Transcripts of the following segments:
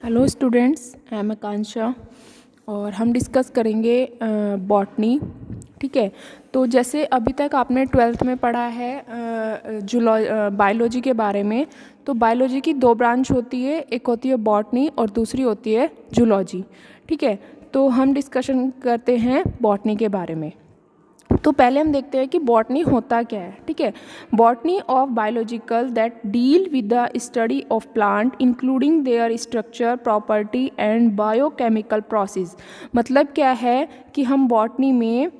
Hello students, I am आकांक्षा और हम discuss करेंगे बॉटनी। ठीक है, तो जैसे अभी तक आपने 12th में पढ़ा है बायोलॉजी के बारे में। तो बायोलॉजी की दो ब्रांच होती है, एक होती है बॉटनी और दूसरी होती है जूलॉजी। ठीक है, तो हम डिस्कशन करते हैं बॉटनी के बारे में। तो पहले हम देखते हैं कि बॉटनी होता क्या है। ठीक है, botany of biological that deal with the study of plant including there structure, property and biochemical process. मतलब क्या है कि हम बॉटनी में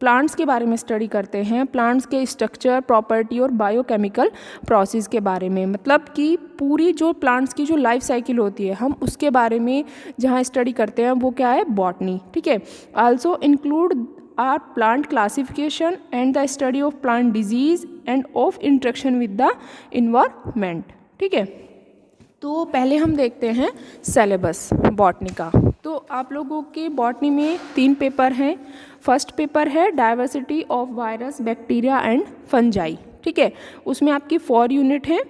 प्लांट्स के बारे में स्टडी करते हैं, प्लांट्स के स्ट्रक्चर, प्रॉपर्टी और बायोकेमिकल प्रोसेस के बारे में। मतलब कि पूरी जो प्लांट्स की जो लाइफ साइकिल होती है, हम उसके बारे में जहाँ स्टडी करते हैं वो क्या है, बॉटनी। ठीक है, also include our plant classification and the study of plant disease and of interaction with the environment. ठीक है, तो पहले हम देखते हैं सिलेबस बॉटनी का। तो आप लोगों के बॉटनी में 3 पेपर हैं। फर्स्ट पेपर है diversity of virus, bacteria and fungi. ठीक है, उसमें आपकी 4 यूनिट हैं।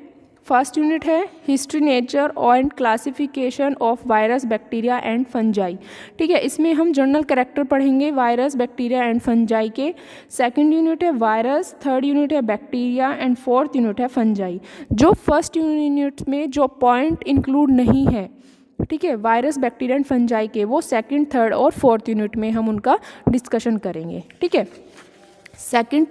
फर्स्ट यूनिट है history, nature and classification of virus, bacteria and fungi. ठीक है, इसमें हम जनरल कैरेक्टर पढ़ेंगे वायरस, बैक्टीरिया एंड फंजाई के। सेकंड यूनिट है वायरस, थर्ड यूनिट है बैक्टीरिया एंड फोर्थ यूनिट है फंजाई। जो फर्स्ट यूनिट में जो पॉइंट इंक्लूड नहीं है, ठीक है, वायरस, बैक्टीरिया एंड फंजाई के, वो सेकंड, थर्ड और फोर्थ यूनिट में हम उनका डिस्कशन करेंगे। ठीक है, सेकंड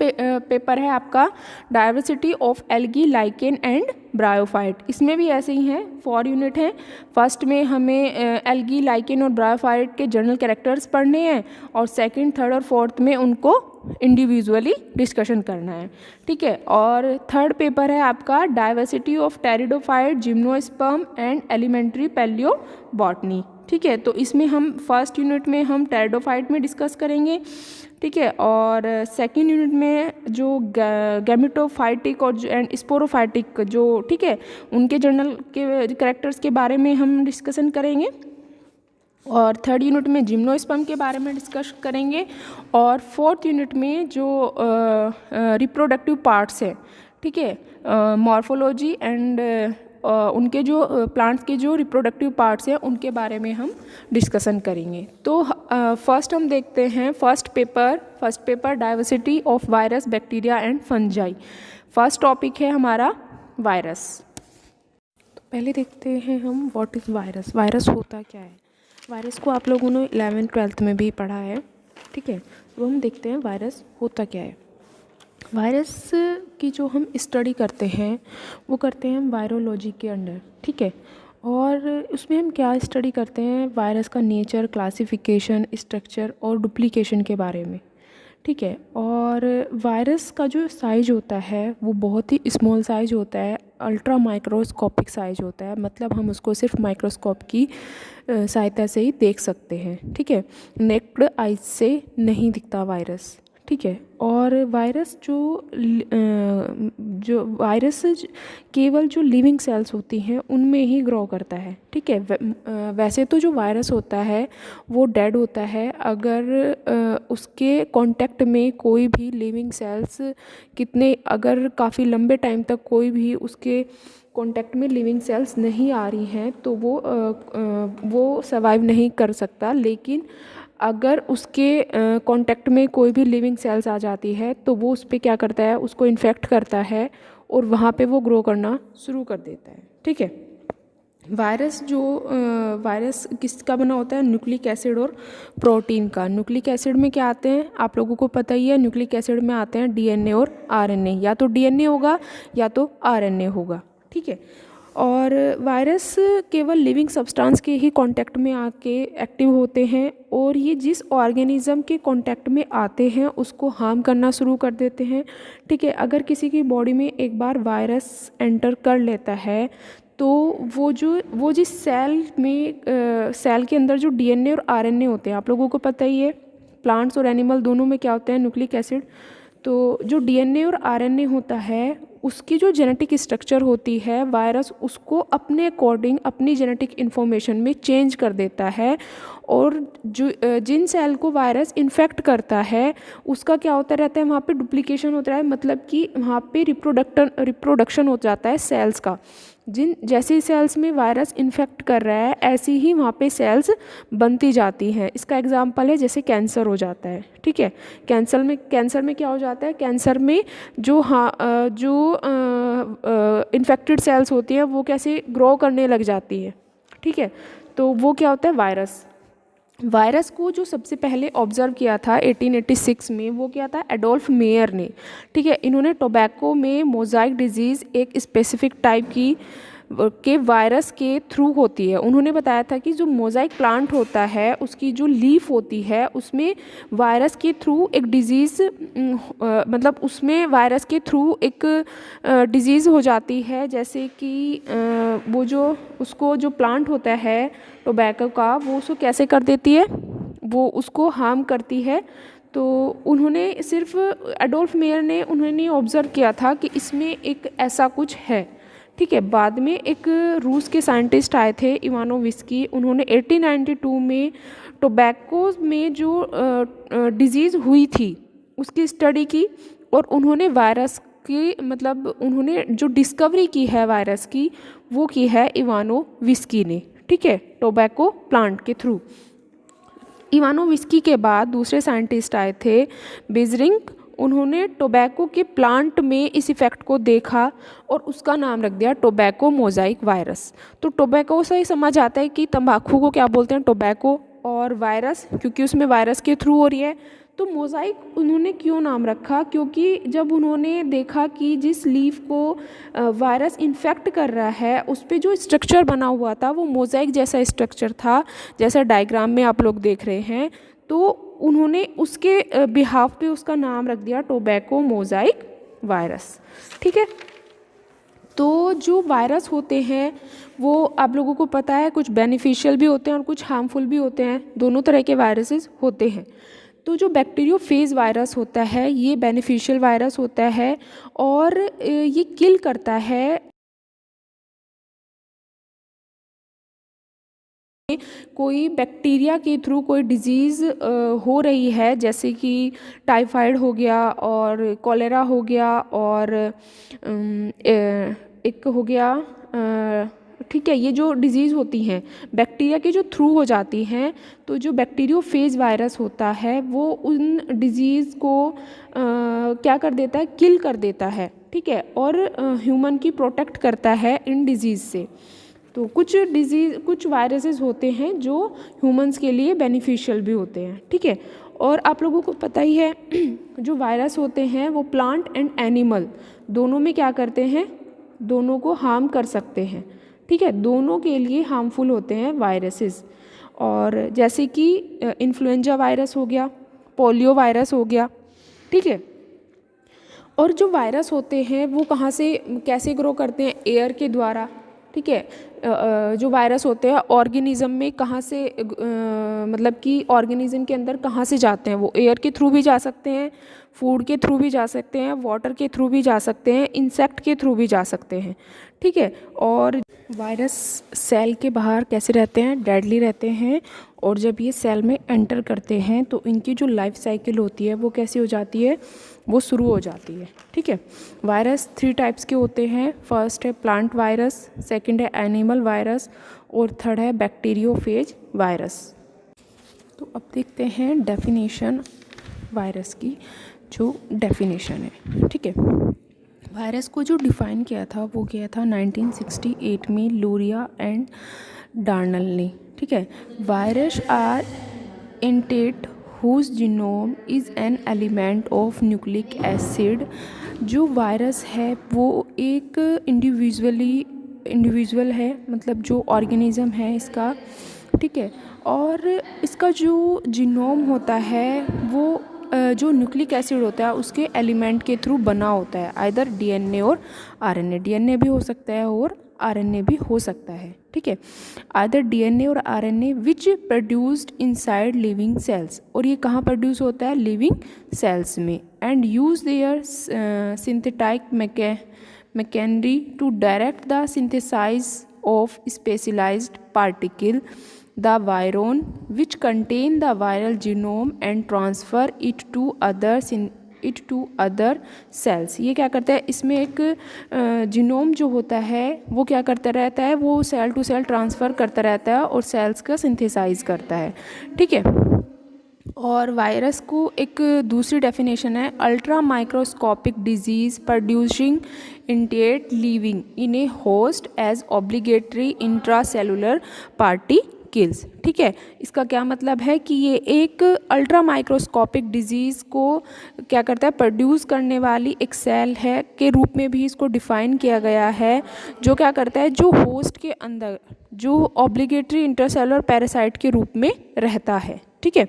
पेपर है आपका diversity of algae, lichen and bryophyte. इसमें भी ऐसे ही हैं, 4 यूनिट हैं। फर्स्ट में हमें एल्गी, लाइकेन और ब्रायोफाइट के जनरल कैरेक्टर्स पढ़ने हैं और सेकंड, थर्ड और फोर्थ में उनको इंडिविजुअली डिस्कशन करना है। ठीक है, और थर्ड पेपर है आपका diversity of pteridophyte, gymnosperm and elementary palaeobotany. ठीक है, तो इसमें हम फर्स्ट यूनिट में हम टेरिडोफाइट में डिस्कस करेंगे। ठीक है, और सेकेंड यूनिट में जो गैमेटोफाइटिक और एंड स्पोरोफाइटिक जो, ठीक है, उनके जनरल के कैरेक्टर्स के बारे में हम डिस्कशन करेंगे। और थर्ड यूनिट में जिम्नोस्पर्म के बारे में डिस्कस करेंगे। और फोर्थ यूनिट में जो रिप्रोडक्टिव पार्ट्स हैं, ठीक है, मॉर्फोलॉजी एंड उनके जो प्लांट्स के जो रिप्रोडक्टिव पार्ट्स हैं उनके बारे में हम डिस्कशन करेंगे। तो फर्स्ट हम देखते हैं first paper diversity of virus, bacteria and fungi. First topic है हमारा वायरस। तो पहले देखते हैं हम व्हाट इज़ वायरस। वायरस होता क्या है। वायरस को आप लोगों ने 11th 12th में भी पढ़ा है। ठीक है, तो हम देखते हैं वायरस होता क्या है। वायरस की जो हम स्टडी करते हैं वो करते हैं हम वायरोलॉजी के अंडर। ठीक है, और उसमें हम क्या स्टडी करते हैं, वायरस का नेचर, क्लासिफिकेशन, स्ट्रक्चर और डुप्लीकेशन के बारे में। ठीक है, और वायरस का जो साइज होता है वो बहुत ही स्मॉल साइज होता है, अल्ट्रा माइक्रोस्कोपिक साइज होता है। मतलब हम उसको सिर्फ माइक्रोस्कोप की सहायता से ही देख सकते हैं। ठीक है, नेक्ड आइज से नहीं दिखता वायरस। ठीक है, और वायरस जो वायरस केवल जो लिविंग सेल्स होती हैं उनमें ही ग्रो करता है। ठीक है, वैसे तो जो वायरस होता है वो डेड होता है अगर उसके कांटेक्ट में कोई भी लिविंग सेल्स अगर काफ़ी लंबे टाइम तक कोई भी उसके कांटेक्ट में लिविंग सेल्स नहीं आ रही हैं तो वो सर्वाइव नहीं कर सकता। लेकिन अगर उसके कांटेक्ट में कोई भी लिविंग सेल्स आ जाती है तो वो उस पर क्या करता है, उसको इन्फेक्ट करता है और वहाँ पे वो ग्रो करना शुरू कर देता है। ठीक है, वायरस किसका बना होता है, न्यूक्लिक एसिड और प्रोटीन का। न्यूक्लिक एसिड में क्या आते हैं आप लोगों को पता ही है, न्यूक्लिक एसिड में आते हैं डीएनए और आरएनए। या तो डीएनए होगा या तो आरएनए होगा। ठीक है, और वायरस केवल लिविंग सब्सटेंस के ही कांटेक्ट में आके एक्टिव होते हैं और ये जिस ऑर्गेनिज्म के कांटेक्ट में आते हैं उसको हार्म करना शुरू कर देते हैं। ठीक है, अगर किसी की बॉडी में एक बार वायरस एंटर कर लेता है तो वो जिस सेल के अंदर जो डीएनए और आरएनए होते हैं, आप लोगों को पता ही है प्लांट्स और एनिमल दोनों में क्या होते हैं, न्यूक्लिक एसिड। तो जो डीएनए और आरएनए होता है उसकी जो जेनेटिक स्ट्रक्चर होती है वायरस उसको अपने अकॉर्डिंग अपनी जेनेटिक इन्फॉर्मेशन में चेंज कर देता है, और जो जिन सेल को वायरस इन्फेक्ट करता है उसका क्या होता रहता है, वहाँ पे डुप्लीकेशन होता है, मतलब कि वहाँ पे रिप्रोडक्शन हो जाता है सेल्स का। जैसे सेल्स में वायरस इन्फेक्ट कर रहा है ऐसी ही वहाँ पे सेल्स बनती जाती हैं। इसका एग्जांपल है जैसे कैंसर हो जाता है, ठीक है। कैंसर में क्या हो जाता है, कैंसर में जो इन्फेक्टेड सेल्स होती हैं वो कैसे ग्रो करने लग जाती है, ठीक है। तो वो क्या होता है, वायरस को जो सबसे पहले ऑब्जर्व किया था 1886 में, वो क्या था, एडोल्फ मेयर ने, ठीक है। इन्होंने टोबैको में मोज़ाइक डिजीज़ एक स्पेसिफिक टाइप की के वायरस के थ्रू होती है। उन्होंने बताया था कि जो मोज़ाइक प्लांट होता है उसकी जो लीफ होती है उसमें वायरस के थ्रू एक डिज़ीज़ मतलब उसमें वायरस के थ्रू एक डिज़ीज़ हो जाती है, जैसे कि वो जो प्लांट होता है टोबैको का, वो उसको कैसे कर देती है, वो उसको हार्म करती है। तो उन्होंने सिर्फ एडोल्फ मेयर ने उन्होंने ऑब्ज़र्व किया था कि इसमें एक ऐसा कुछ है, ठीक है। बाद में एक रूस के साइंटिस्ट आए थे इवानोविस्की, उन्होंने 1892 में टोबैको में जो डिज़ीज़ हुई थी उसकी स्टडी की, और उन्होंने वायरस की मतलब उन्होंने जो डिस्कवरी की है वायरस की वो की है इवानोविस्की ने, ठीक है, टोबैको प्लांट के थ्रू। इवानोविस्की के बाद दूसरे साइंटिस्ट आए थे बेजरिंग, उन्होंने टोबैको के प्लांट में इस इफ़ेक्ट को देखा और उसका नाम रख दिया टोबैको मोज़ाइक वायरस। तो टोबैको से ही समझ आता है कि तंबाकू को क्या बोलते हैं, टोबैको, और वायरस क्योंकि उसमें वायरस के थ्रू हो रही है। तो मोज़ाइक उन्होंने क्यों नाम रखा, क्योंकि जब उन्होंने देखा कि जिस लीफ को वायरस इन्फेक्ट कर रहा है उस पर जो स्ट्रक्चर बना हुआ था वो मोज़ाइक जैसा स्ट्रक्चर था, जैसा डायग्राम में आप लोग देख रहे हैं। तो उन्होंने उसके बिहाफ पे उसका नाम रख दिया टोबैको मोज़ाइक वायरस, ठीक है। तो जो वायरस होते हैं वो आप लोगों को पता है कुछ बेनिफिशियल भी होते हैं और कुछ हार्मफुल भी होते हैं, दोनों तरह के वायरसेस होते हैं। तो जो बैक्टीरियोफेज वायरस होता है ये बेनिफिशियल वायरस होता है और ये किल करता है कोई बैक्टीरिया के थ्रू कोई डिजीज़ हो रही है, जैसे कि टाइफाइड हो गया और कॉलेरा हो गया और एक हो गया, ठीक है। ये जो डिज़ीज़ होती हैं बैक्टीरिया के जो थ्रू हो जाती हैं, तो जो बैक्टीरियोफेज वायरस होता है वो उन डिज़ीज़ को क्या कर देता है, किल कर देता है, ठीक है, और ह्यूमन की प्रोटेक्ट करता है इन डिज़ीज़ से। तो कुछ वायरसेस होते हैं जो ह्यूमंस के लिए बेनिफिशियल भी होते हैं, ठीक है। और आप लोगों को पता ही है जो वायरस होते हैं वो प्लांट एंड एनिमल दोनों में क्या करते हैं, दोनों को हार्म कर सकते हैं, ठीक है, दोनों के लिए हार्मफुल होते हैं वायरसेस। और जैसे कि इन्फ्लुएंजा वायरस हो गया, पोलियो वायरस हो गया, ठीक है। और जो वायरस होते हैं वो कहाँ से कैसे ग्रो करते हैं, एयर के द्वारा, ठीक है। जो वायरस होते हैं ऑर्गेनिज्म में कहाँ से मतलब कि ऑर्गेनिज्म के अंदर कहाँ से जाते हैं, वो एयर के थ्रू भी जा सकते हैं, फूड के थ्रू भी जा सकते हैं, वाटर के थ्रू भी जा सकते हैं, इंसेक्ट के थ्रू भी जा सकते हैं, ठीक है। और वायरस सेल के बाहर कैसे रहते हैं, डेडली रहते हैं, और जब ये सेल में एंटर करते हैं तो इनकी जो लाइफ साइकिल होती है वो कैसी हो जाती है, वो शुरू हो जाती है, ठीक है। वायरस 3 टाइप्स के होते हैं, फर्स्ट है प्लांट वायरस, सेकंड है एनिमल वायरस, और थर्ड है बैक्टीरियोफेज वायरस। तो अब देखते हैं डेफिनेशन वायरस की, जो डेफिनेशन है, ठीक है। वायरस को जो डिफ़ाइन किया था वो किया था 1968 में लूरिया एंड डार्नल ने, ठीक है। Virus are entities whose genome is an element of nucleic acid। जो वायरस है वो एक इंडिविजुअल है, मतलब जो ऑर्गेनिज्म है इसका, ठीक है। और इसका जो जीनोम होता है वो जो न्यूक्लिक एसिड होता है उसके एलिमेंट के थ्रू बना होता है, आइदर डीएनए और आरएनए, डीएनए भी हो सकता है और आरएनए भी हो सकता है, ठीक है। आइदर डीएनए और आरएनए विच प्रोड्यूस्ड इनसाइड लिविंग सेल्स, और ये कहाँ प्रोड्यूस होता है, लिविंग सेल्स में, and use their synthetic machinery to direct the synthesis of specialized particle, the viron, which contain the viral genome and transfer it to other cells। ये क्या करता है, इसमें एक जीनोम जो होता है वो क्या करता रहता है, वो सेल टू सेल ट्रांसफ़र करता रहता है और सेल्स का सिंथेसाइज करता है। ठीक है। और वायरस को एक दूसरी डेफिनेशन है, ultra microscopic disease producing entities living in a host as obligatory intracellular particles. ठीक है, इसका क्या मतलब है कि ये एक अल्ट्रा माइक्रोस्कोपिक डिजीज़ को क्या करता है, प्रोड्यूस करने वाली एक सेल है के रूप में भी इसको डिफ़ाइन किया गया है, जो क्या करता है, जो होस्ट के अंदर जो ऑब्लिगेटरी इंट्रासेलुलर पैरासाइट के रूप में रहता है। ठीक है।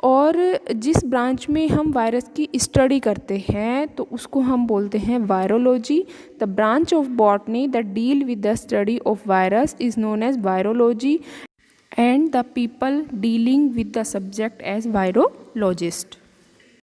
और जिस ब्रांच में हम वायरस की स्टडी करते हैं तो उसको हम बोलते हैं virology. The branch of botany that deal with the study of virus is known as virology and the people dealing with the subject as virologist.